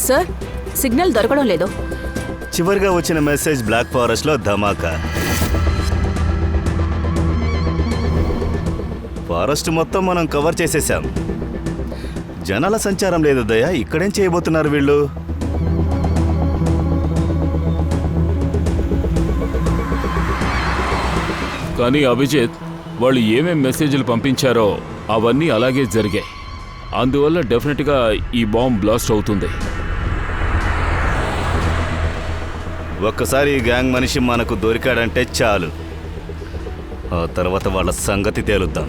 Sir, signal దొరకడం లేదు. చివరిగా వచ్చిన మెసేజ్ బ్లాక్ ఫారెస్ట్ లో ధమాకా. ఫారెస్ట్ మొత్తం మనం కవర్ చేసేసాం. జనాల సంచారం లేదు దయా. ఇక్కడేం చేయబోతున్నారు వీళ్ళు? కానీ అభిజిత్, వాళ్ళు ఏమేం మెసేజ్లు పంపించారో అవన్నీ అలాగే జరిగాయి. అందువల్ల డెఫినెట్గా ఈ బాంబ్ బ్లాస్ట్ అవుతుంది. ఒక్కసారి ఈ గ్యాంగ్ మనిషి మనకు దొరికాడంటే చాలు. ఆ తర్వాత వాళ్ళ సంగతి తేలుద్దాం.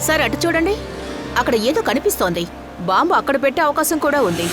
సార్, అటు చూడండి. అక్కడ ఏదో కనిపిస్తోంది. బాంబు అక్కడ పెట్టే అవకాశం కూడా ఉంది.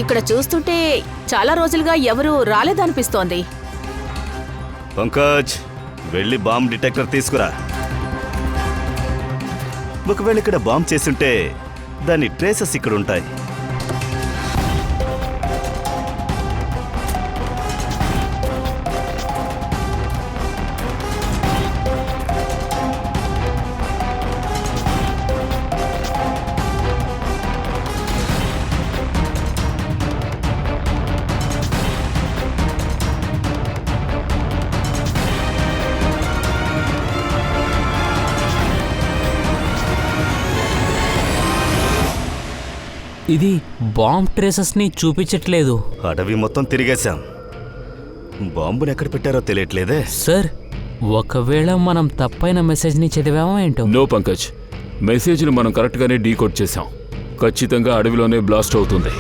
ఇక్కడ చూస్తుంటే చాలా రోజులుగా ఎవరూ రాలేదనిపిస్తోంది. పంకజ్, వెళ్ళి బాంబ్ డిటెక్టర్ తీసుకురా. ఒకవేళ ఇక్కడ బాంబ్ చేసుంటే దాని ట్రేసెస్ ఇక్కడ ఉంటాయి. ఇది బాంబ్ ట్రేసెస్ని చూపించట్లేదు. అడవి మొత్తం తిరిగేశాం. బాంబుని ఎక్కడ పెట్టారో తెలియట్లేదే. సార్, ఒకవేళ మనం తప్పైన మెసేజ్ని చదివామో ఏంటో. నో పంకజ్, మెసేజ్లు మనం కరెక్ట్గానే డీకోడ్ చేశాం. ఖచ్చితంగా అడవిలోనే బ్లాస్ట్ అవుతుంది.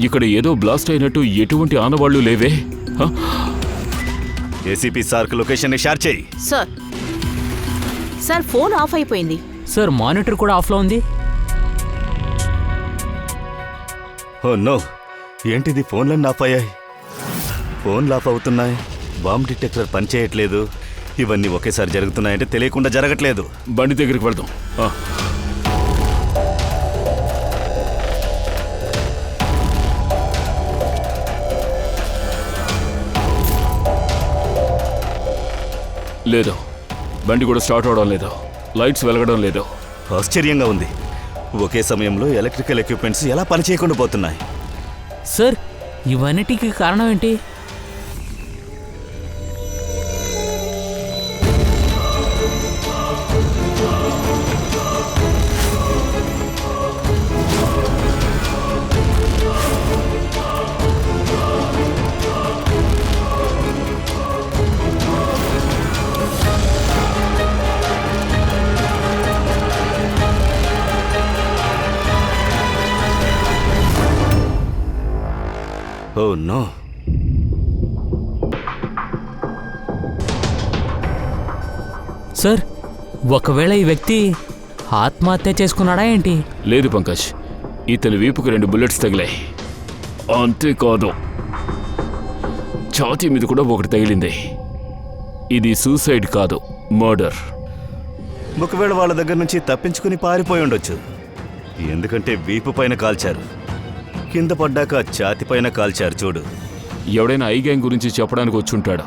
ఇక్కడ ఏదో బ్లాస్ట్ అయినట్టు ఎటువంటి ఆనవాళ్లు లేవే. ఏసీపీ సార్కు లొకేషన్ షేర్ చేయి. సార్, ఫోన్ ఆఫ్ అయిపోయింది. సార్, మానిటర్ కూడా ఆఫ్లో ఉంది. ఓ నో, ఏంటిది? ఫోన్లన్నీ ఆఫ్ అయ్యాయి. ఫోన్లు ఆఫ్ అవుతున్నాయి. బాంబ్ డిటెక్టర్ పనిచేయట్లేదు. ఇవన్నీ ఒకేసారి జరుగుతున్నాయంటే తెలియకుండా జరగట్లేదు. బండి దగ్గరికి వెళ్దాం. లేదు, బండి కూడా స్టార్ట్ అవడం లేదు. లైట్స్ వెలగడం లేదు. ఆశ్చర్యంగా ఉంది. ఒకే సమయంలో ఎలక్ట్రికల్ ఎక్విప్మెంట్స్ ఎలా పనిచేయకుండా పోతున్నాయి? సార్, ఇవన్నిటికీ కారణం ఏంటి? Oh no. సార్, ఒకవేళ ఈ వ్యక్తి ఆత్మహత్య చేసుకున్నాడా ఏంటి? లేదు పంకజ్, ఇతని వీపుకు 2 బుల్లెట్స్ తగిలాయి. అంతేకాదు, ఛాతీ మీద కూడా ఒకటి తగిలింది. ఇది సూసైడ్ కాదు, మర్డర్. ఒకవేళ వాళ్ళ దగ్గర నుంచి తప్పించుకుని పారిపోయి ఉండొచ్చు. ఎందుకంటే వీపు పైన కాల్చారు, కింద పడ్డాక ఛాతి పైన కాల్చారు. చూడు, ఎవడైనా ఐ గ్యాంగ్ గురించి చెప్పడానికి వచ్చుంటాడు,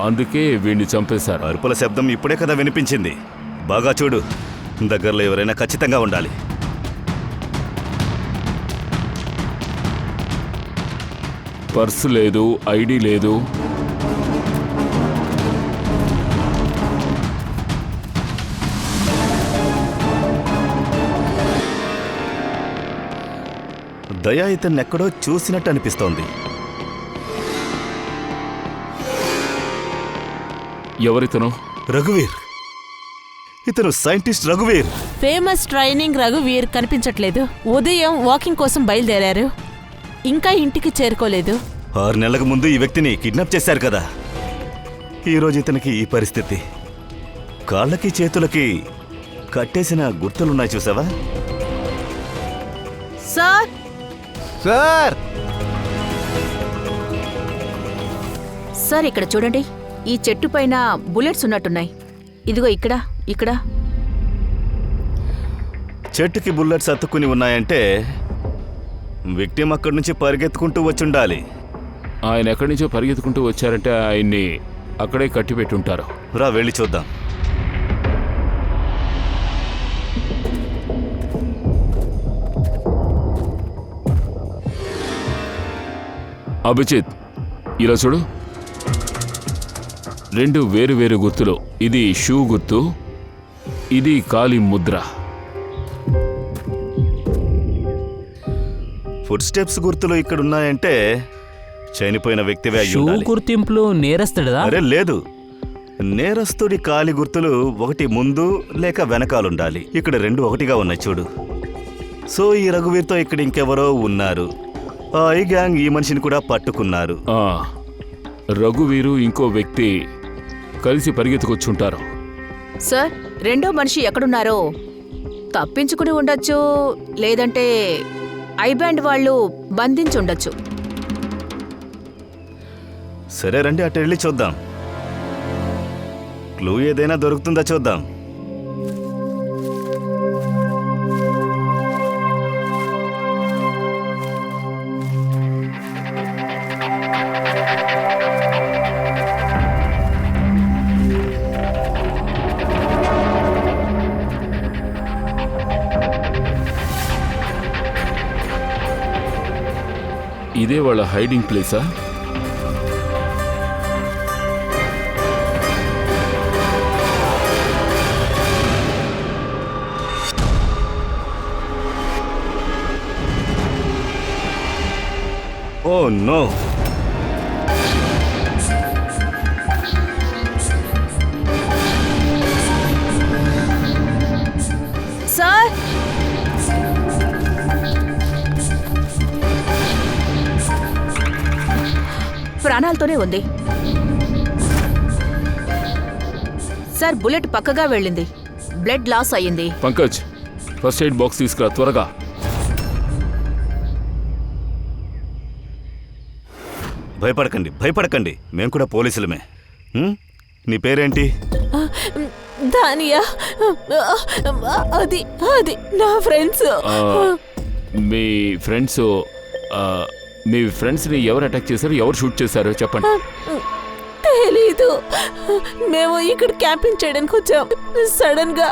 అందుకే వీడిని చంపేశారు. అరుపుల శబ్దం ఇప్పుడే కదా వినిపించింది. బాగా చూడు, దగ్గరలో ఎవరైనా ఖచ్చితంగా ఉండాలి. పర్సు లేదు, ఐడి లేదు. దయా ఇతన్ని ఎక్కడో చూసినట్టు అనిపిస్తోంది. ఎవరితను? రఘువీర్. ఇతను సైంటిస్ట్ రఘువీర్. ఫేమస్ ట్రైనింగ్ రఘువీర్ కనిపించట్లేదు. ఉదయం వాకింగ్ కోసం బయలుదేరారు, ఇంకా ఇంటికి చేరుకోలేదు. 6 నెలలకు ముందు ఈ వ్యక్తిని కిడ్నాప్ చేశారు కదా. ఈరోజు ఇతనికి ఈ పరిస్థితి. కాళ్ళకి చేతులకి కట్టేసిన గుర్తులున్నాయి, చూసావా? సార్ సార్ సార్ ఇక్కడ చూడండి, ఈ చెట్టు పైన బుల్లెట్స్ ఉన్నట్టున్నాయి. ఇదిగో ఇక్కడ ఇక్కడ. చెట్టుకి బుల్లెట్స్ అతుక్కుని ఉన్నాయంటే విక్టిమ్ అక్కడి నుంచి పరిగెత్తుకుంటూ వచ్చుండాలి. ఆయన ఎక్కడి నుంచో పరిగెత్తుకుంటూ వచ్చారంటే ఆయన్ని అక్కడే కట్టిపెట్టుంటారు. రా, వెళ్ళి చూద్దాం. అభిజిత్, ఇలా చూడు, 2 వేరు గుర్తులు. ఇది షూ గుర్తు, ఇది కాలి ముద్ర. ఫుడ్ స్టెప్స్ గుర్తులు ఇక్కడ ఉన్నాయంటే చనిపోయిన వ్యక్తివే అయి షూ ఉండాలి. గుర్తింపులు నేరస్తుడిదా? అరే లేదు, నేరస్తుడి కాలి గుర్తులు ఒకటి ముందు లేక వెనకాలుండాలి. ఇక్కడ 2 ఒకటిగా ఉన్నాయి, చూడు. సో ఈ రఘువీర్తో ఇక్కడ ఇంకెవరో ఉన్నారు. ఆ ఐ గ్యాంగ్ ఈ మనిషిని కూడా పట్టుకున్నారు. రఘువీరు ఇంకో వ్యక్తి కలిసి పరిగెత్తుకొచ్చుంటారు. సార్, 2వ మనిషి ఎక్కడున్నారో తప్పించుకుని ఉండొచ్చు, లేదంటే ఐ బ్యాండ్ వాళ్ళు బంధించుండొచ్చు. సరే రండి, అటు వెళ్ళి చూద్దాం. క్లూ ఏదైనా దొరుకుతుందా చూద్దాం. ఇదే వాళ్ళ హైడింగ్ ప్లేసా? ఓ నో, సార్, ప్రాణాలతోనే ఉంది సార్. బుల్లెట్ పక్కగా వెళ్ళింది, బ్లడ్ లాస్ అయ్యింది. పంకజ్, ఫస్ట్ ఎయిడ్ బాక్స్ తీసుకురా త్వరగా. భయపడకండి, భయపడకండి, మేము కూడా పోలీసులమే. నీ పేరేంటి? దానియా, అది అది నా ఫ్రెండ్స్. మీ ఫ్రెండ్స్ మీ ఫ్రెండ్స్ని ఎవరు అటాక్ చేశారు, ఎవరు షూట్ చేశారు చెప్పండి. తెలీదు, మేము ఇక్కడ క్యాంపింగ్ చేయడానికి వచ్చాం. సడన్ గా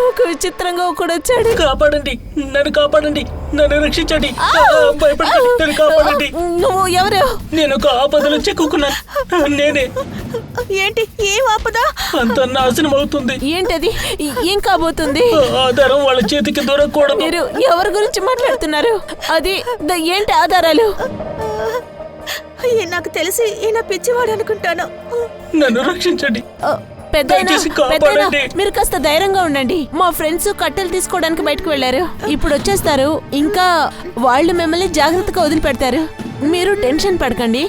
ఒక విచిత్రంగా ఒకడు వచ్చాడు. కాపాడండి, నన్ను కాపాడండి, నన్ను రక్షించండి, భయపడకండి, నన్ను కాపాడండి. నువ్వు ఎవరు? నేను ఒక ఆపదలో చిక్కుకున్నాను. నేనే. ఏంటి, ఏం ఆపదా? అంత నాశనం అవుతుంది. ఏంటది? ఏం కాబోతుంది? ఆధారం వాళ్ళ చేతికి దొరకకూడదు. మీరు ఎవరి గురించి మాట్లాడుతున్నారు? అది ఏంటి ఆధారాలు? నాకు తెలిసి ఈయన పిచ్చివాడు అనుకుంటాను. నన్ను రక్షించండి. పెద్దయినా, దయచేసి కాపాడండి. మీరు కాస్త ధైర్యంగా ఉండండి. మా ఫ్రెండ్స్ కట్టెలు తీసుకోవడానికి బయటకు వెళ్లారు, ఇప్పుడు వచ్చేస్తారు. ఇంకా వాళ్ళు మిమ్మల్ని జాగ్రత్తగా వదిలిపెడతారు. మీరు టెన్షన్ పడకండి.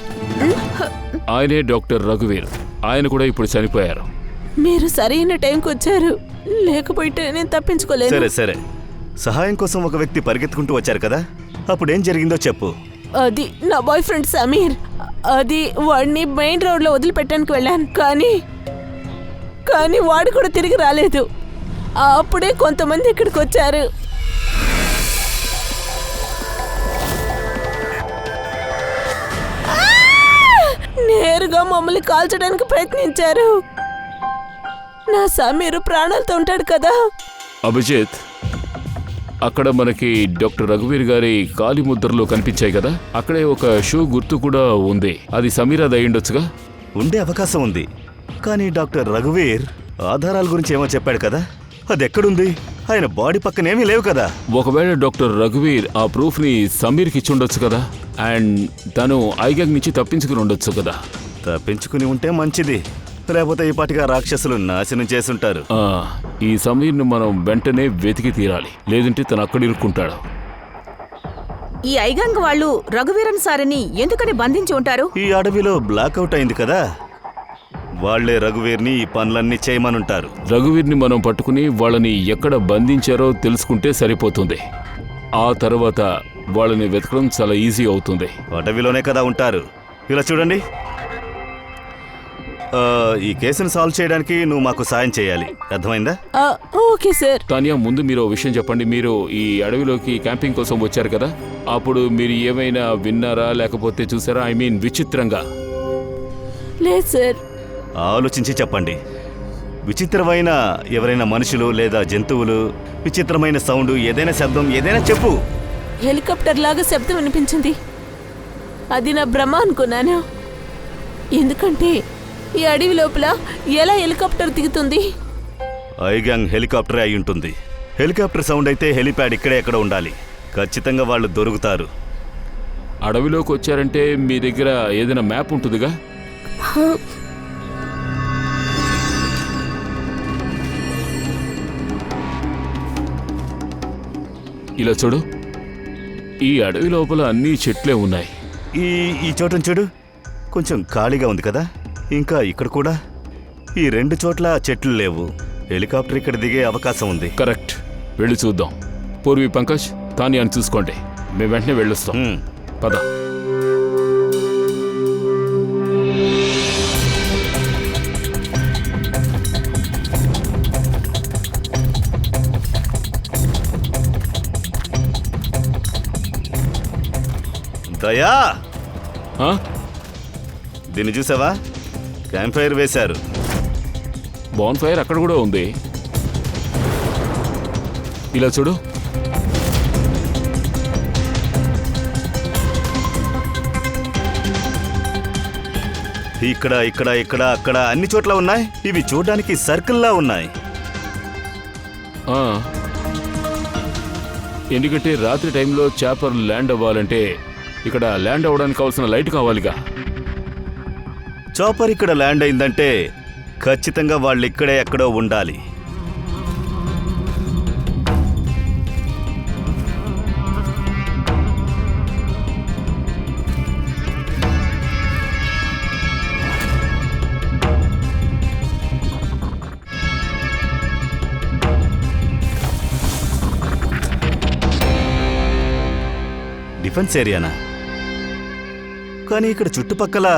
ఆయనే డాక్టర్ రఘువీర్. ఆయన కూడా ఇప్పుడు చనిపోయారు. మీరు సరైన టైంకి వచ్చారు. లేకపోతే నేను తప్పించుకోలేదు. సరే సరే, సహాయం కోసం ఒక వ్యక్తి పరిగెత్తుకుంటూ వచ్చారు కదా, అప్పుడేం జరిగిందో చెప్పు. అది నా బాయ్ ఫ్రెండ్ సమీర్. అది వాడిని మెయిన్ రోడ్లో వదిలిపెట్టడానికి వెళ్ళాను, కానీ వాడు కూడా తిరిగి రాలేదు. అప్పుడే కొంతమంది ఇక్కడికి వచ్చారు. నేరుగా మమ్మల్ని కాల్చడానికి ప్రయత్నించారు. నా సమీరు ప్రాణాలతో ఉంటాడు కదా. అభిజిత్, అక్కడ మనకి డాక్టర్ రఘువీర్ గారి కాలి ముద్రలు కనిపించాయి కదా, అక్కడే ఒక షూ గుర్తు కూడా ఉంది. అది సమీరాది అయ్యుండొచ్చుగా? ఉండే అవకాశం ఉంది, కానీ డాక్టర్ రఘువీర్ ఆధారాల గురించి ఏమో చెప్పాడు కదా, అది ఎక్కడుంది? ఆయన బాడీ పక్కనేమీ లేవు కదా. ఒకవేళ డాక్టర్ రఘువీర్ ఆ ప్రూఫ్ని సమీర్కి ఇచ్చుండొచ్చు కదా, అండ్ తను ఐగ్యాంగ్ నుంచి తప్పించుకుని ఉండొచ్చు కదా. తప్పించుకుని ఉంటే మంచిది, లేకపోతే ఈ పాటిగా రాక్షసులు నాశనం చేసుంటారు. ఈ సమీర్ని మనం వెంటనే వెతికి తీరాలి, లేదంటే తను అక్కడ ఇరుక్కుంటాడు. ఈ ఐగాంగ్ వాళ్ళు రఘువీరన్ సారిని ఎందుకని బంధించి ఉంటారు? ఈ అడవిలో బ్లాక్అవుట్ అయింది కదా, వాళ్లే రఘువీర్ని ఈ పనులన్నీ చేయమనుంటారు. రఘువీర్ని మనం పట్టుకుని వాళ్ళని ఎక్కడ బంధించారో తెలుసుకుంటే సరిపోతుంది. ఆ తర్వాత వాళ్ళని వెతకడం చాలా ఈజీ అవుతుంది. అడవిలోనే కదా ఉంటారు. ఇలా చూడండి, ఈ కేసును సాల్వ్ చేయడానికి నువ్వు మాకు సాయం చేయాలి, అర్థమైందా? Okay sir. తానియా, ముందు మీరు ఓ విషయం చెప్పండి. మీరు ఈ అడవిలోకి క్యాంపింగ్ కోసం వచ్చారు కదా, అప్పుడు మీరు ఏమైనా విన్నారా లేకపోతే చూసారా? ఐ మీన్ విచిత్రంగా. లేదు సార్. ఆలోచించి చెప్పండి. విచిత్రమైన ఎవరైనా మనుషులు లేదా జంతువులు, విచిత్రమైన సౌండ్, ఏదైనా శబ్దం, ఏదైనా చెప్పు. హెలికాప్టర్ లాగా శబ్దం వినిపించింది. అది నా భ్రమ అనుకున్నాను, ఎందుకంటే ఈ అడవి లోపల ఎలా హెలికాప్టర్ దిగుతుంది? ఐగాంగ్ హెలికాప్టరే అయి ఉంటుంది. హెలికాప్టర్ సౌండ్ అయితే హెలిప్యాడ్ ఇక్కడే ఎక్కడ ఉండాలి. ఖచ్చితంగా వాళ్ళు దొరుకుతారు. అడవిలోకి వచ్చారంటే మీ దగ్గర ఏదైనా మ్యాప్ ఉంటుందిగా? ఇలా చూడు, ఈ అడవి లోపల అన్ని చెట్లే ఉన్నాయి. ఈ చోటను చూడు, కొంచెం ఖాళీగా ఉంది కదా. ఇంకా ఇక్కడ కూడా ఈ రెండు చోట్ల చెట్లు లేవు. హెలికాప్టర్ ఇక్కడ దిగే అవకాశం ఉంది. కరెక్ట్, వెళ్ళి చూద్దాం. పూర్వి, పంకజ్, తానియాని చూసుకోండి, మేము వెంటనే వెళ్ళొస్తాం. పద. దయా, ఆ? దీన్ని చూసావా? క్యాంప్ ఫైర్ వేశారు. బాన్ ఫైర్ అక్కడ కూడా ఉంది. ఇలా చూడు, ఇక్కడ ఇక్కడ ఇక్కడ అక్కడ అన్ని చోట్ల ఉన్నాయి. ఇవి చూడడానికి సర్కిల్లా ఉన్నాయి. ఎందుకంటే రాత్రి టైంలో చాపర్ ల్యాండ్ అవ్వాలంటే ఇక్కడ ల్యాండ్ అవ్వడానికి కావాల్సిన లైట్ కావాలిగా. చాపర్ ఇక్కడ ల్యాండ్ అయిందంటే ఖచ్చితంగా వాళ్ళు ఇక్కడే ఎక్కడో ఉండాలి. డిఫెన్స్ ఏరియానా? కానీ ఇక్కడ చుట్టుపక్కల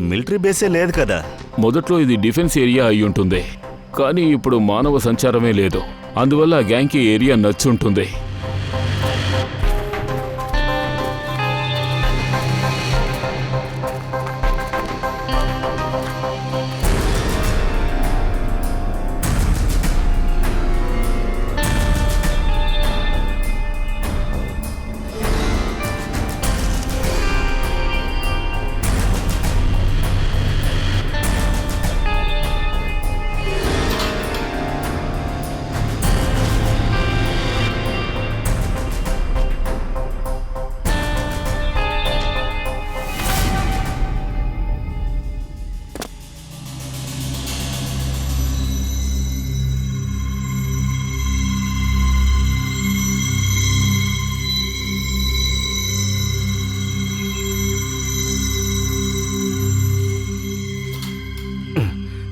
మిలిటరీ బేసే లేదు కదా. మొదట్లో ఇది డిఫెన్స్ ఏరియా అయి ఉంటుంది, కానీ ఇప్పుడు మానవ సంచారమే లేదు. అందువల్ల ఆ గ్యాంగ్కి ఏరియా నచ్చుంటుంది.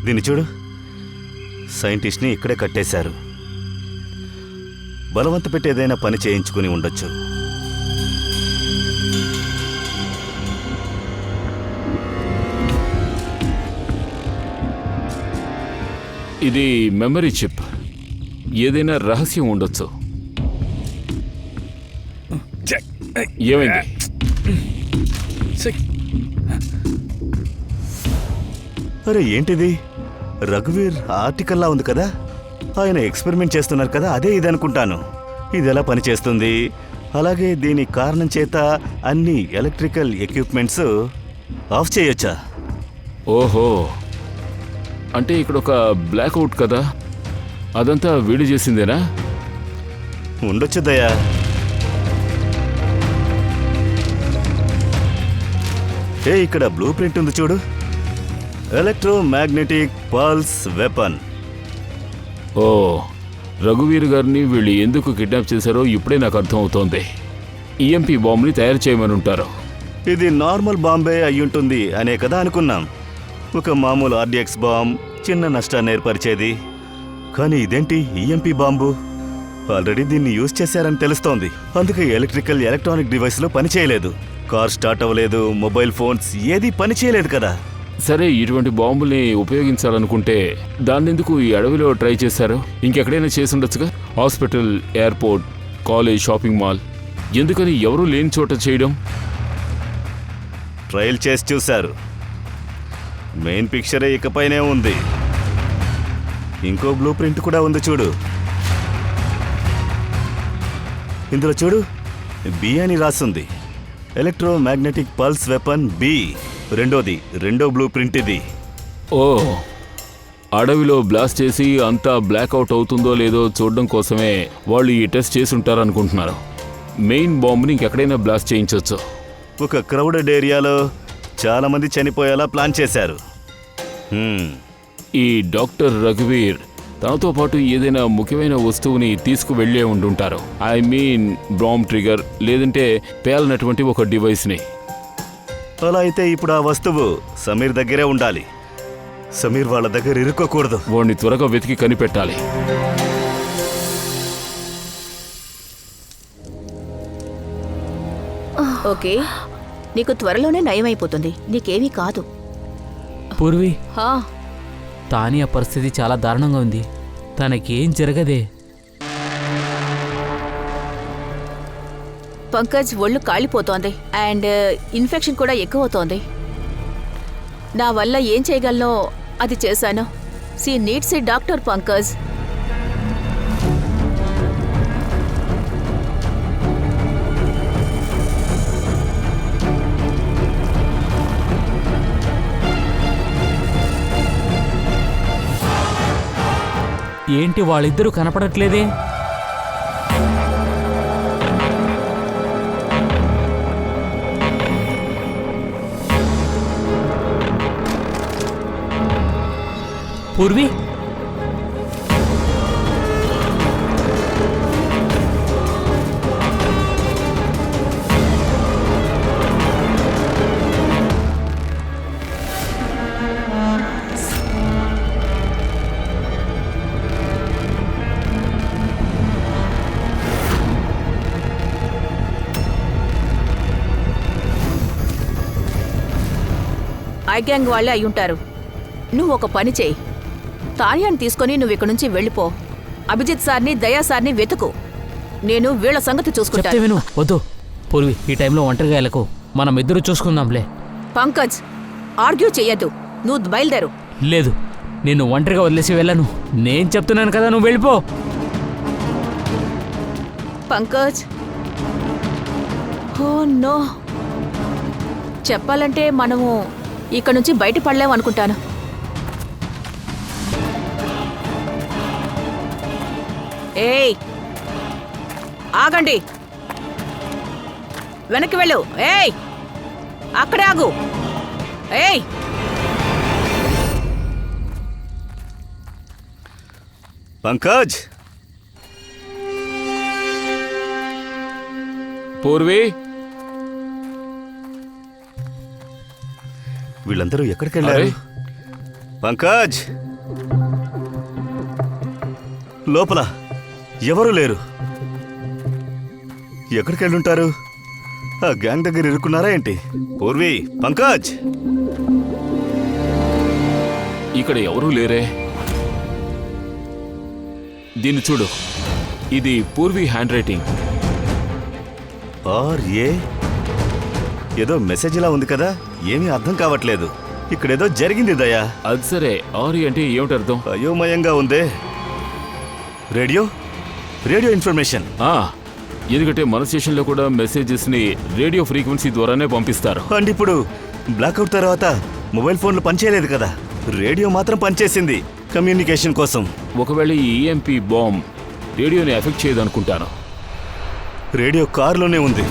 దీన్ని చూడు, సైంటిస్ట్ని ఇక్కడే కట్టేశారు. బలవంత పెట్టి ఏదైనా పని చేయించుకుని ఉండొచ్చు. ఇది మెమరీ చిప్. ఏదైనా రహస్యం ఉండొచ్చు. ఏమైంది? అరే ఏంటిది? రఘువీర్ ఆర్టికల్లా ఉంది కదా. ఆయన ఎక్స్పెరిమెంట్ చేస్తున్నారు కదా, అదే ఇది అనుకుంటాను. ఇది ఎలా పనిచేస్తుంది, అలాగే దీని కారణం చేత అన్ని ఎలక్ట్రికల్ ఎక్విప్మెంట్స్ ఆఫ్ చేయొచ్చా? ఓహో, అంటే ఇక్కడ ఒక బ్లాక్అవుట్ కదా, అదంతా వీడి చేసిందేనా? ఉండొచ్చు దయా. ఇక్కడ బ్లూ ప్రింట్ ఉంది చూడు. Electromagnetic pulse weapon. ఓ, రఘువీర్ గారిని వీళ్ళు ఎందుకు కిడ్నాప్ చేశారో ఇప్పుడే నాకు అర్థం అవుతోంది. ఈఎంపీ బాంబుని తయారు చేయమని ఉంటారు. ఇది నార్మల్ బాంబే అయ్యుంటుంది అనే కదా అనుకున్నాం. ఒక మామూలు ఆర్డిఎక్స్ బాంబ్ చిన్న నష్టాన్ని ఏర్పరిచేది. కానీ ఇదేంటి ఈఎంపీ బాంబు? ఆల్రెడీ దీన్ని యూజ్ చేశారని తెలుస్తోంది. అందుకే ఎలక్ట్రానిక్ డివైస్లో పనిచేయలేదు. కార్ స్టార్ట్ అవ్వలేదు, మొబైల్ ఫోన్స్ ఏది పనిచేయలేదు కదా. సరే, ఇటువంటి బాంబుల్ని ఉపయోగించాలనుకుంటే దాన్నెందుకు ఈ అడవిలో ట్రై చేశారు? ఇంకెక్కడైనా చేసి ఉండొచ్చుగా. Hospital, airport, college, shopping mall, ఎందుకని ఎవరూ లేని చోట చేయడం? ట్రయల్ చేసి చూశారు. మెయిన్ పిక్చరే ఇకపైనే ఉంది. ఇంకో బ్లూ ప్రింట్ కూడా ఉంది చూడు. ఇందులో చూడు, బి అని రాస్తుంది. Electromagnetic pulse weapon B. రెండో బ్లూ ప్రింట్ ఇది. ఓ, అడవిలో బ్లాస్ట్ చేసి అంతా బ్లాక్అవుట్ అవుతుందో లేదో చూడడం కోసమే వాళ్ళు ఈ టెస్ట్ చేసి ఉంటారనుకుంటున్నారు. మెయిన్ బాంబుని ఇంకెక్కడైనా బ్లాస్ట్ చేయించవచ్చు. ఒక క్రౌడెడ్ ఏరియాలో చాలా మంది చనిపోయేలా ప్లాన్ చేశారు. ఈ డాక్టర్ రఘువీర్ తనతో పాటు ఏదైనా ముఖ్యమైన వస్తువుని తీసుకువెళ్ళే ఉండుంటారు. ఐ మీన్ బాంబ్ ట్రిగర్, లేదంటే పేలనటువంటి ఒక డివైస్ని. అలా అయితే ఇప్పుడు ఆ వస్తువు సమీర్ దగ్గరే ఉండాలి. సమీర్ వాళ్ళ దగ్గర ఇరుక్కోకూడదు. వాడిని త్వరగా వెతికి కనిపెట్టాలి. ఓకే, నీకు త్వరలోనే నయమైపోతుంది. నీకేమీ కాదు. పూర్వి, హా, తానియా పరిస్థితి చాలా దారుణంగా ఉంది. తనకేం జరగదే. పంకజ్ ఒళ్ళు కాలిపోతోంది అండ్ ఇన్ఫెక్షన్ కూడా ఎక్కువ అవుతోంది. నా వల్ల ఏం చేయగలనో అది చేశాను. She needs a doctor Pankaj. ఏంటి వాళ్ళిద్దరూ కనపడట్లేదే? పూర్వి, ఐ గ్యాంగ్ వాళ్ళే అయ్యుంటారు. నువ్వు ఒక పని చేయి, తానియాని తీసుకొని నువ్వు ఇక్కడ నుంచి వెళ్ళిపో. అభిజిత్ సార్ని, దయా సార్ని వెతుకు. నేను వీళ్ళ సంగతి చెప్తే చూసుకుంటాను. విను. వద్దు పూర్వి, ఈ టైంలో ఒంటరిగా వెళ్ళకు. మనం ఇద్దరు చూసుకుందాంలే. పంకజ్, ఆర్గ్యూ చెయ్యద్దు. నువ్వు బయలుదేరు. లేదు, నేను ఒంటరిగా వదిలేసి వెళ్ళను. నేను చెప్తున్నాను కదా, నువ్వు వెళ్ళిపో. Pankaj, oh no. చెప్పాలంటే మనము ఇక్కడ నుంచి బయటపడలేము అనుకుంటాను. ఏయ్, ఆగండి. వెనక్కి వెళ్ళు. ఏయ్, అక్కడే ఆగు. ఏయ్, పంకజ్, పూర్వి, వీళ్ళందరూ ఎక్కడికి వెళ్ళారు? అరే. పంకజ్, లోపల ఎవరూ లేరు. ఎక్కడికి వెళ్ళుంటారు? ఆ గ్యాంగ్ దగ్గర ఇరుక్కున్నారా ఏంటి? పూర్వి, పంకజ్, ఇక్కడ ఎవరూ లేరే. దీన్ని చూడు, ఇది పూర్వీ హ్యాండ్ రైటింగ్. ఏదో మెసేజ్ ఇలా ఉంది కదా, ఏమీ అర్థం కావట్లేదు. ఇక్కడేదో జరిగింది దయా. అది సరే, ఆరి అంటే ఏమిటి అర్థం? అయోమయంగా ఉందే. Radio information. ఎందుకంటే మన స్టేషన్లో కూడా మెసేజెస్ని రేడియో ఫ్రీక్వెన్సీ ద్వారానే పంపిస్తారు. అండ్ ఇప్పుడు బ్లాక్అవుట్ తర్వాత మొబైల్ ఫోన్లు పనిచేయలేదు కదా, రేడియో మాత్రం పనిచేసింది కమ్యూనికేషన్ కోసం. ఒకవేళ ఈ ఈఎంపీ బాంబ్ రేడియోని ఎఫెక్ట్ చేయదనుకుంటాను. రేడియో కారులోనే ఉంది.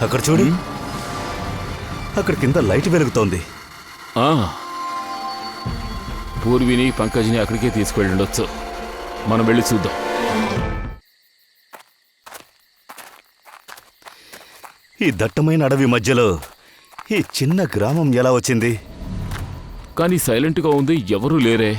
అక్కడ చూడు, అక్కడ కింద లైట్ వెలుగుతోంది. పూర్విని పంకజ్ని అక్కడికే తీసుకెళ్ళుండొచ్చు. మనం వెళ్ళి చూద్దాం. ఈ దట్టమైన అడవి మధ్యలో ఈ చిన్న గ్రామం ఎలా వచ్చింది? కానీ సైలెంట్గా ఉంది, ఎవరూ లేరే.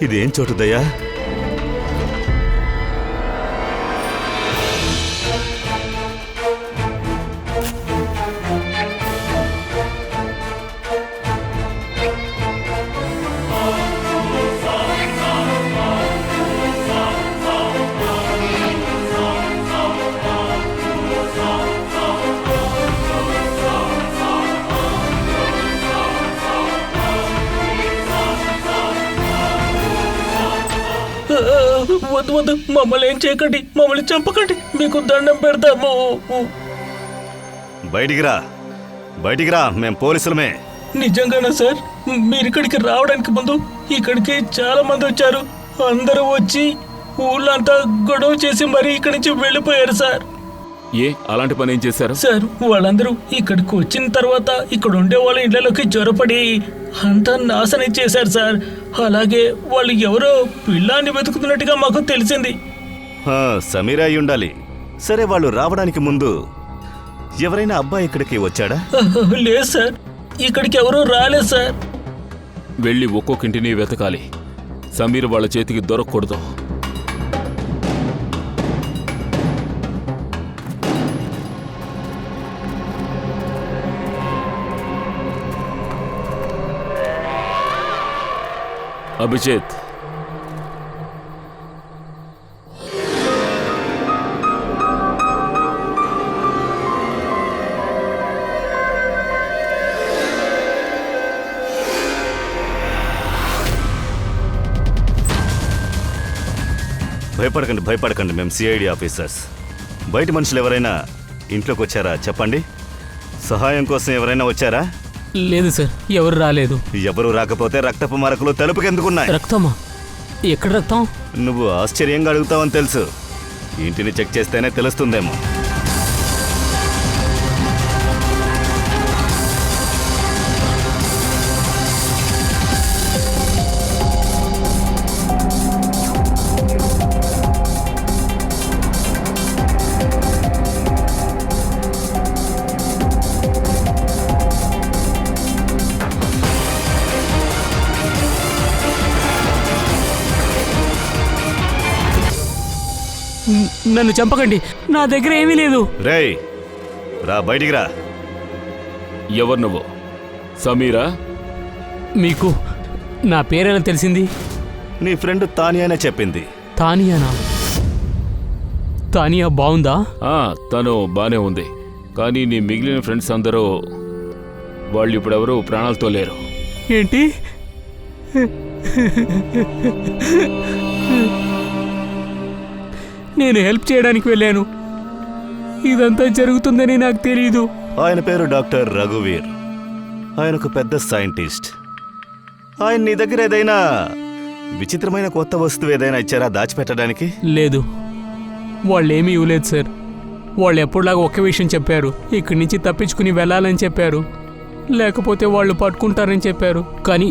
ఇదేం చోటు దయా? వద్దు, మమ్మల్ని ఏం చేయకండి, మమ్మల్ని చంపకండి, మీకు దండం పెడతాము. బయటికి రా, మేం పోలీసులమే. నిజంగానా సార్? మీరు ఇక్కడికి రావడానికి ముందు ఇక్కడికి చాలా మంది వచ్చారు. అందరూ వచ్చి ఊళ్ళంతా గొడవ చేసి మరీ ఇక్కడి నుంచి వెళ్ళిపోయారు సార్. అలాంటి పని ఏం చేశారు సార్? వాళ్ళందరూ ఇక్కడికి వచ్చిన తర్వాత ఇక్కడ ఉండే వాళ్ళ ఇళ్లలోకి జ్వరపడి అంతా నాశనం చేశారు సార్. అలాగే వాళ్ళు ఎవరో పిల్లాన్ని వెతుకుతున్నట్టుగా మాకు తెలిసింది. సమీరా అయి ఉండాలి. సరే, వాళ్ళు రావడానికి ముందు ఎవరైనా అబ్బాయి ఇక్కడికి వచ్చాడా? లేదు సార్, ఇక్కడికి ఎవరూ రాలేదు సార్. వెళ్ళి ఒక్కొక్కింటిని వెతకాలి. సమీర్ వాళ్ళ చేతికి దొరకకూడదు. అభిజిత్, భయపడకండి, మేము సిఐడి ఆఫీసర్స్. బయట మనుషులు ఎవరైనా ఇంట్లోకి వచ్చారా చెప్పండి. సహాయం కోసం ఎవరైనా వచ్చారా? లేదు సార్, ఎవరు రాలేదు. ఎవరు రాకపోతే రక్తపు మరకలు తలుపుకెందుకున్నాయి? రక్తమా? ఎక్కడ రక్తం? నువ్వు ఆశ్చర్యంగా అడుగుతావని తెలుసు. ఇంటిని చెక్ చేస్తేనే తెలుస్తుందేమో. నన్ను చంపకండి, నా దగ్గర ఏమీ లేదు. రేయ్, రా, బయటికి రా. ఎవరు నువ్వు? సమీరా? మీకు నా పేరైనా తెలిసింది? నీ ఫ్రెండ్ తానియానే చెప్పింది. తానియానా? తానియా బాగుందా? తను బానే ఉంది. కానీ నీ మిగిలిన ఫ్రెండ్స్ అందరూ వాళ్ళు ఇప్పుడెవరూ ప్రాణాలతో లేరు. ఏంటి? నేను హెల్ప్ చేయడానికి వెళ్ళాను. ఇదంతా జరుగుతుందని నాకు తెలియదు. ఆయన పేరు డాక్టర్ రఘువీర్. ఆయన ఒక పెద్ద సైంటిస్ట్. ఆయన నీ దగ్గర ఏదైనా విచిత్రమైన కొత్త వస్తువు ఏదైనా ఇచ్చారా దాచిపెట్టడానికి? లేదు, వాళ్ళేమీ ఇవ్వలేదు సార్. వాళ్ళు ఎప్పుడులాగా ఒకే విషయం చెప్పారు, ఇక్కడి నుంచి తప్పించుకుని వెళ్ళాలని చెప్పారు, లేకపోతే వాళ్ళు పట్టుకుంటారని చెప్పారు. కానీ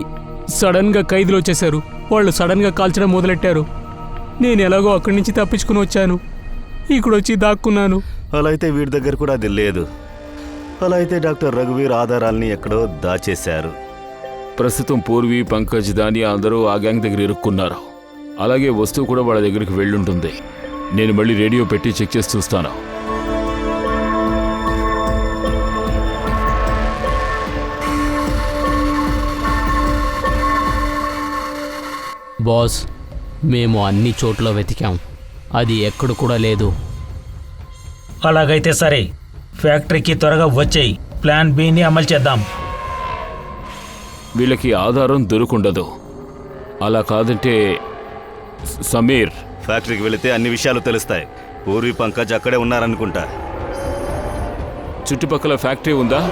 సడన్గా ఖైదీలు వచ్చేశారు. వాళ్ళు సడన్గా కాల్చడం మొదలెట్టారు. నేను ఎలాగో అక్కడి నుంచి తప్పించుకుని వచ్చాను, ఇక్కడొచ్చి దాక్కున్నాను. అలా అయితే వీడి దగ్గర కూడా అది లేదు. అలా అయితే డాక్టర్ రఘువీర్ ఆధారాల్ని ఎక్కడో దాచేశారు. ప్రస్తుతం పూర్వి, పంకజ్, దాని అందరూ ఆ గ్యాంగ్ దగ్గర ఇరుక్కున్నారు. అలాగే వస్తువు కూడా వాళ్ళ దగ్గరికి వెళ్ళుంటుంది. నేను మళ్ళీ రేడియో పెట్టి చెక్ చేసి చూస్తాను. బాస్, మేము అన్ని చోట్ల వెతికాం, అది ఎక్కడ కూడా లేదు. అలాగైతే సరే, ఫ్యాక్టరీకి త్వరగా వచ్చేయి. ప్లాన్ బిని అమలు చేద్దాం. వీళ్ళకి ఆధారం దొరుకుండదు. అలా కాదంటే సమీర్, ఫ్యాక్టరీకి వెళితే అన్ని విషయాలు తెలుస్తాయి. పూర్వి, పంకజ్ అక్కడే ఉన్నారనుకుంటా. చుట్టుపక్కల ఫ్యాక్టరీ ఉందా?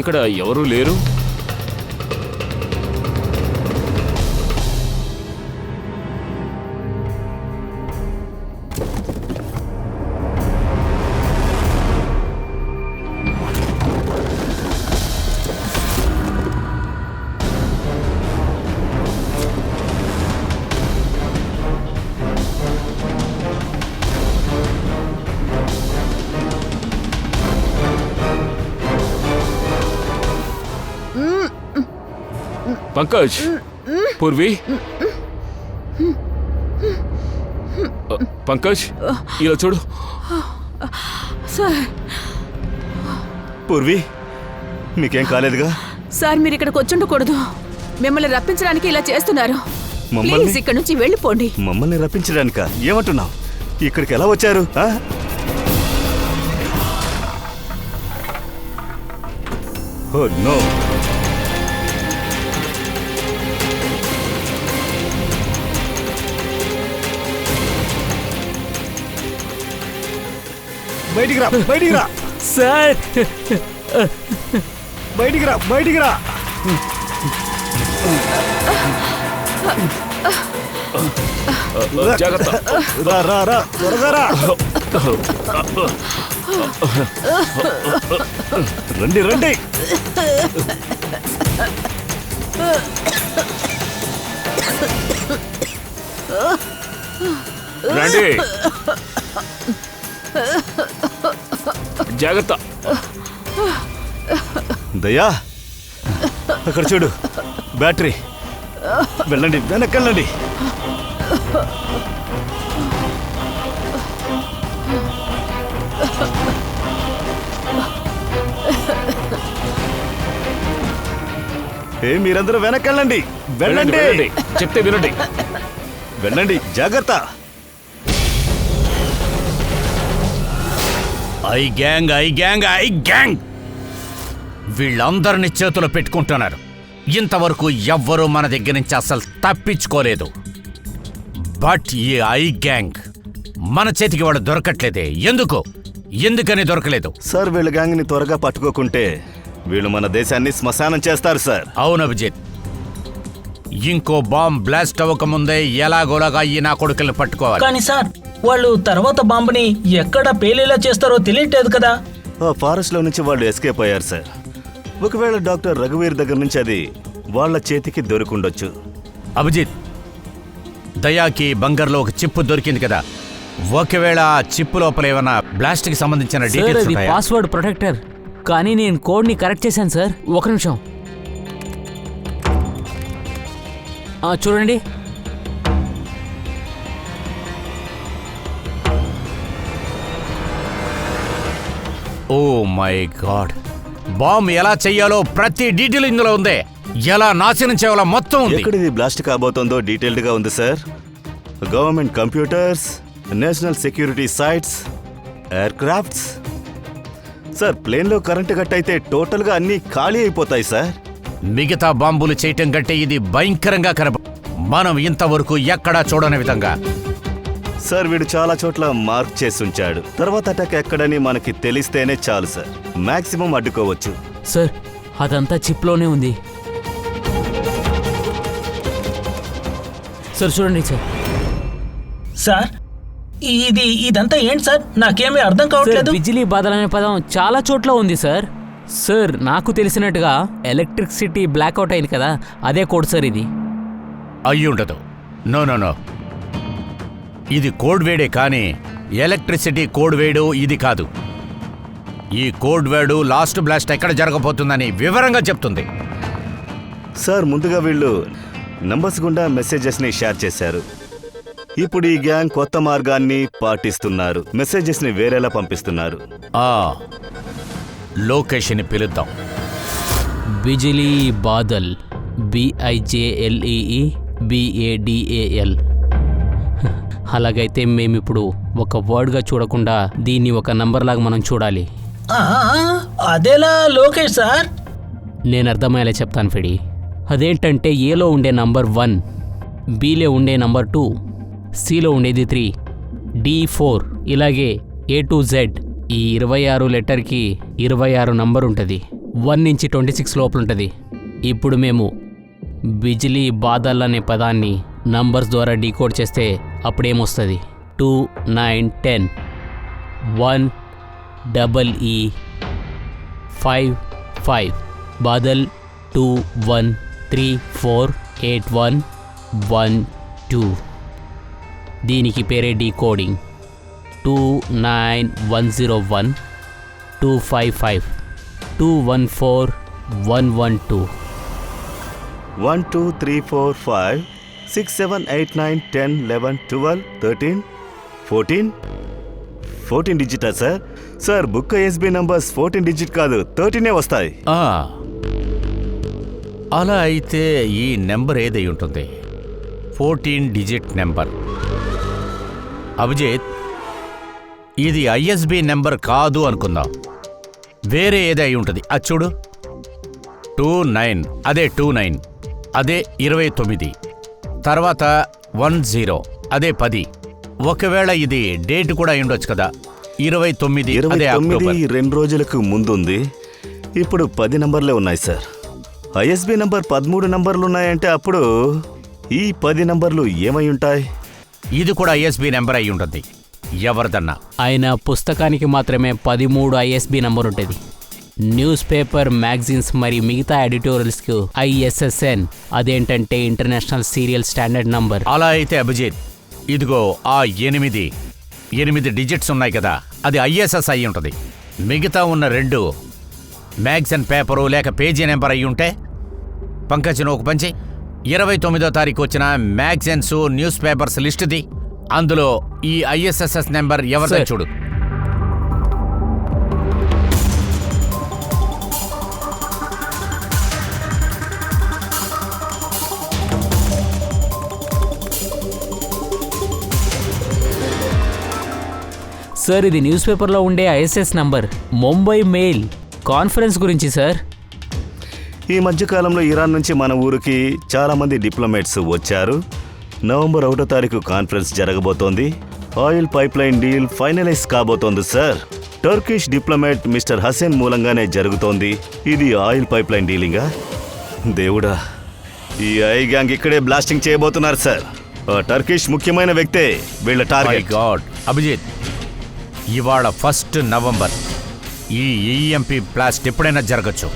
ఇక్కడ ఎవరూ లేరు. పంకజ్, పూర్వి, పంకజ్, ఇలా చూడు. సార్, పూర్వి, మీకేం కాలేదుగా? సార్ మీరు ఇక్కడికి వచ్చుండకూడదు. మిమ్మల్ని రప్పించడానికి ఇలా చేస్తున్నారు. మమ్మల్ని? ప్లీజ్ ఇక్కడ నుంచి వెళ్ళిపోండి. మమ్మల్ని రప్పించడానిక? ఏమంటున్నావు? ఇక్కడికి ఎలా వచ్చారు? Oh no. బయటికి రా, బయటికి రా సార్, బయటికి రా, బయటికి రా. జాగ్రత్త. రా రా రా, త్వరగా రా. రండి రండి. రండి. జాగ్రత్త. దయా, అక్కడ చూడు, బ్యాటరీ. వెళ్ళండి, వెనక్కి వెళ్ళండి. మీరందరూ వెనక్కి వెళ్ళండి. వెళ్ళండి, చెప్తే వినండి. వెళ్ళండి, జాగ్రత్త. I gang, I gang, I gang వీళ్ళందరినీ చేతులు పెట్టుకుంటున్నారు. ఇంతవరకు ఎవ్వరూ మన దగ్గర నుంచి అసలు తప్పించుకోలేదు. బట్ ఈ ఐ గ్యాంగ్ మన చేతికి వాడు దొరకట్లేదే. ఎందుకని దొరకలేదు? సార్, వీళ్ళ గ్యాంగ్ని త్వరగా పట్టుకోకుంటే వీళ్ళు మన దేశాన్ని శ్మశానం చేస్తారు సార్. అవును అభిజిత్, ఇంకో బాంబ్ బ్లాస్ట్ అవ్వకముందే ఎలాగోలాగా ఈ నా కొడుకుల్ని పట్టుకోవాలి. కానీ సార్, వాళ్ళు తర్వాత బాంబుని ఎక్కడ పేలేలా చేస్తారో తెలియట్లేదు కదా. ఆ ఫారెస్ట్ లో నుంచి వాళ్ళు ఎస్కేప్ అయ్యారు సార్. ఒకవేళ డాక్టర్ రఘువీర్ దగ్గర నుంచి అది వాళ్ళ చేతికి దొరికుండొచ్చు. అభిజిత్, దయాకి బంగర్లో ఒక చిప్పు దొరికింది కదా. ఒకవేళ ఆ చిప్పు లోపల ఏమైనా బ్లాస్ట్ కి సంబంధించిన సార్, డీటెయిల్స్ అది ఉంటాయా? పాస్వర్డ్ ప్రొటెక్టర్, కానీ నేను కోడ్ని కరెక్ట్ చేశాను సార్. ఒక నిమిషం. చూడండి. ఓ మై గాడ్, బాంబ్ ఎలా చెయ్యాలో ప్రతి డీటెయిల్ ఇందులో ఉంది. ఎలా నాశనం చేయాలో మొత్తం ఉంది. ఎక్కడ ఇది బ్లాస్ట్ కాబోతుందో డీటెయిల్డ్ గా ఉంది sir. Government computers, national security sites, aircrafts. Sir, ప్లేన్లో కరెంటు కట్ అయితే టోటల్గా అన్నీ ఖాళీ అయిపోతాయి సార్. మిగతా బాంబులు చేయటం కంటే ఇది భయంకరంగా మనం ఇంతవరకు ఎక్కడా చూడని విధంగా. సార్, వీడు చాలా చోట్ల మార్క్ చేసి ఉంచాడు. తర్వాత అటాక్ ఎక్కడని మనకి తెలిస్తేనే చాలు సార్. మాక్సిమం అడ్డుకోవచ్చు. సార్, అదంతా చిప్లోనే ఉంది. సార్ చూడండి సార్. సార్, ఇదంతా ఏంటి సార్? నాకేమీ అర్థం సార్, కావట్లేదు. బిజిలీ బాధలు అనే పదం చాలా చోట్ల ఉంది సార్. సార్, నాకు తెలిసినట్టుగా ఎలక్ట్రిసిటీ బ్లాక్అవుట్ అయింది కదా, అదే కోడ్ సార్ ఇది. అయ్యుండదు. నో నో నో, ఇది కోడ్ వేడే కానీ ఎలక్ట్రిసిటీ కోడ్ వేడు ఇది కాదు. ఈ కోడ్ వేడు లాస్ట్ బ్లాస్ట్ ఎక్కడ జరగబోతుందని వివరంగా చెప్తుంది. సార్, ముందుగా వీళ్ళు నంబర్స్ గుండా మెసేజెస్ని షేర్ చేశారు. ఇప్పుడు ఈ గ్యాంగ్ కొత్త మార్గాన్ని పాటిస్తున్నారు. మెసేజెస్ని వేరేలా పంపిస్తున్నారు. ఆ లొకేషన్ పిలుద్దాం. Bijli Badal, BIJLEE BADAL. అలాగైతే మేమిప్పుడు ఒక వర్డ్గా చూడకుండా దీన్ని ఒక నంబర్ లాగా మనం చూడాలి. అదేలా లోకేష్ సార్? నేను అర్థమయ్యేలా చెప్తాను ఫెడి. అదేంటంటే ఏలో ఉండే నంబర్ 1, బీలో ఉండే నంబర్ 2, సిలో ఉండేది 3, D 4, ఇలాగే A to Z. ఈ 26 లెటర్కి 26 నంబర్ ఉంటుంది. 1 నుంచి 26 లోపల ఉంటుంది. ఇప్పుడు మేము బిజిలీ బాదల్ అనే పదాన్ని నంబర్స్ ద్వారా డీకోడ్ చేస్తే అప్పుడేమొస్తుంది? 2 9 10 1 EE 5 5 బాదల్ 2 1 3 4 8 1 1 2. దీనికి పేరే decoding. 29101 255 214 112 1 2 3 4 5 6 7 8 9 10 11 12 13 14 digit sir? Sir, book SB numbers 14 digit కాదు, 13 వస్తాయి. అలా అయితే ఈ నెంబర్ ఏదై ఉంటుంది? 14 డిజిట్ నెంబర్. అభిజిత్, ఇది ISB నెంబర్ కాదు అనుకుందాం. వేరే ఏదై ఉంటుంది. అది చూడు, 29, అదే 29, అదే 29, తర్వాత 10, అదే 10. ఒకవేళ ఇది డేట్ కూడా ఉండొచ్చు కదా, 29, అదే అక్టోబర్. 2 రోజులకు ముందుంది. ఇప్పుడు 10 నంబర్లే ఉన్నాయి సార్. ISB నంబర్ 13 నంబర్లు ఉన్నాయంటే అప్పుడు ఈ 10 నంబర్లు ఏమై ఉంటాయి? ఇది కూడా ISB నెంబర్ అయి ఉంటుంది. ఎవరిదన్నా ఆయన పుస్తకానికి మాత్రమే 13 ISB నంబర్ ఉంటుంది. న్యూస్ పేపర్, మ్యాగజైన్స్ మరియు మిగతా ఎడిటోరియల్స్కు ISSN, అదేంటంటే ఇంటర్నేషనల్ సీరియల్ స్టాండర్డ్ నంబర్. అలా అయితే అభిజిత్, ఇదిగో ఆ 8 డిజిట్స్ ఉన్నాయి కదా, అది ISS అయి ఉంటుంది. మిగతా ఉన్న 2 మ్యాగజైన్ పేపరు లేక పేజీ నెంబర్ అయి ఉంటే పంకజ్ను ఒక పంచి 29వ తారీఖు వచ్చిన మ్యాగజైన్స్, న్యూస్ పేపర్స్ లిస్టుది. అందులో ఈ ISSS నెంబర్ ఎవరిదో చూడు. సార్, ఇది న్యూస్ పేపర్లో ఉండే ISS number. Mumbai mail conference గురించి సార్. ఈ మధ్యకాలంలో ఇరాన్ నుంచి మన ఊరికి చాలామంది డిప్లొమేట్స్ వచ్చారు. నవంబర్ 1వ తారీఖు కాన్ఫరెన్స్ జరగబోతోంది. ఆయిల్ పైప్లైన్ డీల్ ఫైనలైజ్ కాబోతోంది sir. Turkish diplomat mister Hasan మూలంగానే జరుగుతోంది. ఇది ఆయిల్ పైప్లైన్ డీలింగా? దేవుడా, ఈ ఐ గ్యాంగ్ ఇక్కడే బ్లాస్టింగ్ చేయబోతున్నారు సార్. టర్కిష్ ముఖ్యమైన వ్యక్తే వీళ్ళ టార్గెట్. గాడ్ అభిజిత్, ఇవాళ 1 నవంబర్. ఈ EMP బ్లాస్ట్ ఎప్పుడైనా జరగచ్చు.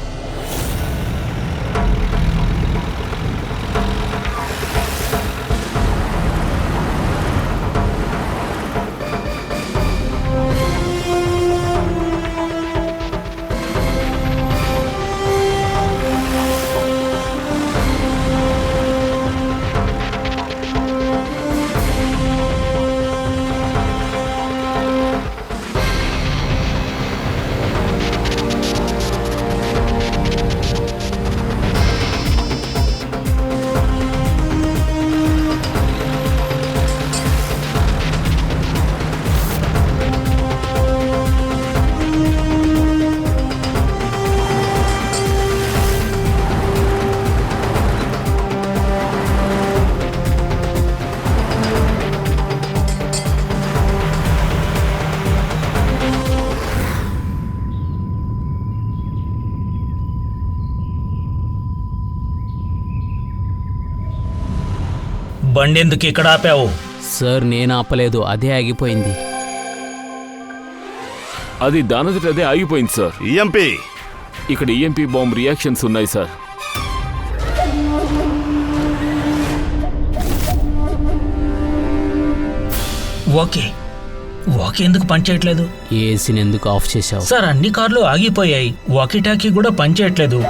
బండి ఎందుకు ఇక్కడ ఆపావు? సార్ నేను ఆపలేదు, అదే ఆగిపోయింది. అది దానంతట అదే ఆగిపోయింది సార్. ఈఎంపీ ఇక్కడ ఈఎంపీ బాంబ్ రియాక్షన్స్ ఉన్నాయి సార్. ఓకే వాకీ ఎందుకు పనిచేయట్లేదు? ఏసీని ఎందుకు ఆఫ్ చేశావు? సార్ అన్ని కార్లు ఆగిపోయాయి, వాకీ టాకీ కూడా పనిచేయట్లేదు.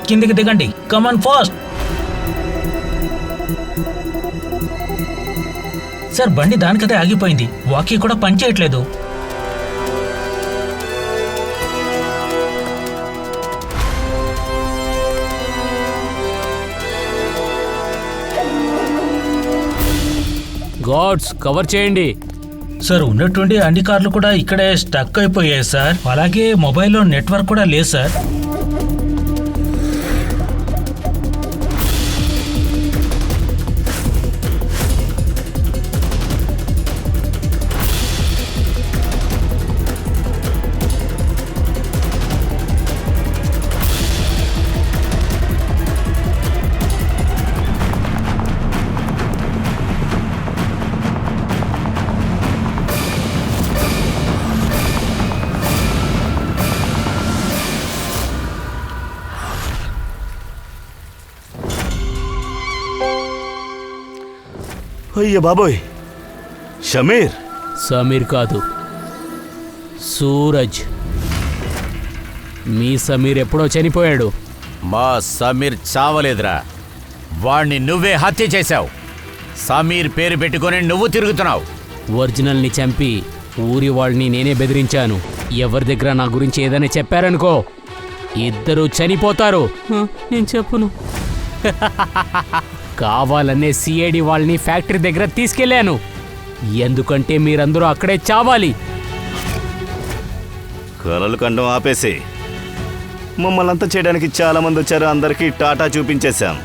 కిందికి దిగండి, కమాన్ ఫాస్ట్. సార్ బండి దానికదే ఆగిపోయింది, వాకీ కూడా పనిచేయట్లేదు. గాడ్స్ కవర్ చేయండి. సార్ ఉన్నటువంటి అన్ని కార్లు కూడా ఇక్కడే స్టక్ అయిపోయాయి సార్. అలాగే మొబైల్లో నెట్వర్క్ కూడా లేదు సార్. అయ్య బాబోయ్, షమీర్. సమీర్ కాదు, సూరజ్. మీ సమీర్ ఎప్పుడో చనిపోయాడు. మా సమీర్ చావలేదురా, వాణ్ణి నువ్వే హత్య చేశావు. సమీర్ పేరు పెట్టుకొని నువ్వు తిరుగుతున్నావు. ఒరిజినల్ని చంపి ఊరి వాళ్ళని నేనే బెదిరించాను. ఎవరి దగ్గర నా గురించి ఏదైనా చెప్పారనుకో, ఇద్దరు చనిపోతారు. నేను చెప్పును. కావాలనే సిఐడి వాళ్ళని ఫ్యాక్టరీ దగ్గర తీసుకెళ్లాను, ఎందుకంటే మీరందరూ అక్కడే చావాలి. కలలు కండం ఆపేసి మమ్మల్ని అంతా చేయడానికి చాలా మంది వచ్చారు. అందరికీ టాటా చూపించేశాం.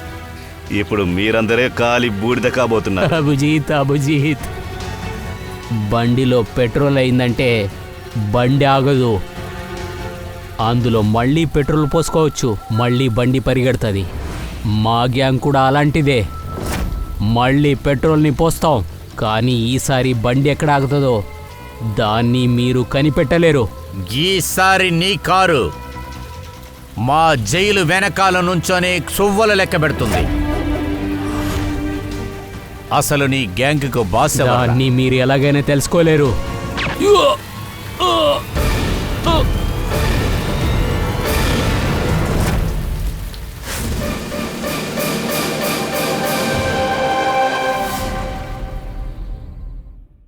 ఇప్పుడు మీరందరే కాలి బూడిద కాబోతున్నారు. అభిజిత్, బండిలో పెట్రోల్ అయిందంటే బండి ఆగదు. అందులో మళ్ళీ పెట్రోల్ పోసుకోవచ్చు, మళ్ళీ బండి పరిగెడుతుంది. మా గ్యాంగ్ కూడా అలాంటిదే. మళ్ళీ పెట్రోల్ని పోస్తాం, కానీ ఈసారి బండి ఎక్కడ ఆగుతుందో దాన్ని మీరు కనిపెట్టలేరు. ఈసారి నీ కారు మా జైలు వెనకాల నుంచొని సువ్వలు లెక్క పెడుతుంది. అసలు నీ గ్యాంగ్కు బాస్ ఎవరు? దాన్ని మీరు ఎలాగైనా తెలుసుకోలేరు.